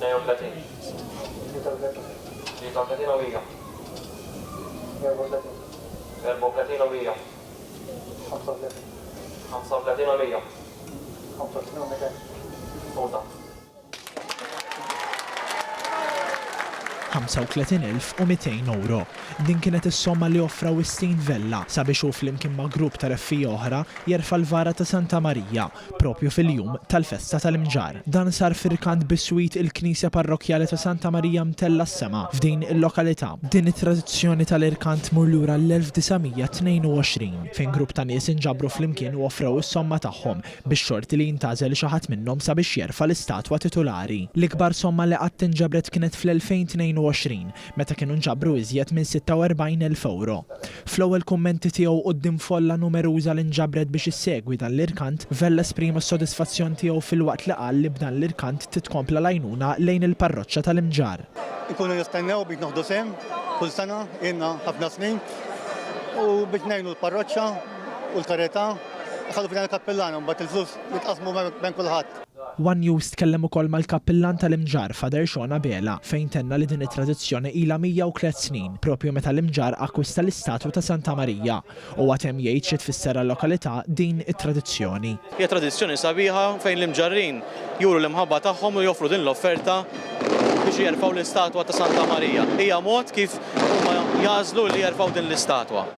33 و 100 34 و 100 35 و 100 35,200 euro. Din kienet is-somma li offra Wistin Vella sabiex hu flimkien ma' grupp ta' reffija oħra jerfa' l-vara ta' Santa Marija propju fil-jum tal-festa tal-Imġar. Dan sar fir-rikant biswit il-Knisja Parrokjali ta' Santa Marija Mtella s-Sema f'din il-lokalità. Din it-tradizzjoni tal-irkant mur lura l-1922 fejn grupp ta' nies inġabru flimkien u offrew is-somma tagħhom biex xorti li jintażel xi ħadd minnhom sabiex jerfa' l-istatwa titolari. L-ikbar somma li qatt inġabret kienet fl-2022 meta kienu nġabru iżjed minn 46,000 euro. Fl-ewwel kummenti tiegħu quddiem folla numeruża li nġabret biex issegwi dan l-irkant, Vella esprima s-sodisfazzjon tiegħu fil-waqt li qal li b'dan l-irkant titkompla l-għajnuna lejn il-parroċċa tal-Imġar. Ikunu nistennew biex noħdu sehem kull sena ilna ħafna snin u biex ngħinu l-parroċċa u l-karità ħallu fina l-kappellana mbagħad il-flus jitqasmu bejn kulħadd. One News tkellem ukoll mal-kappillan tal-Imġar Fader Xona Bela fejn tenna li din it-tradizzjoni ilha 103 snin propju meta l-Imġar akkwista l-istatwu ta' Santa Marija u għatem jgħid xi tfisser l-lokalità din it-tradizzjoni. Hija tradizzjoni sabiħa fejn l-Imġarrin juru l-imħabba tagħhom u joffru din l-offerta biex jerfgħu l-istatwa ta' Santa Marija. Hija mod kif huma jażlu li jerfgħu din l-istatwa.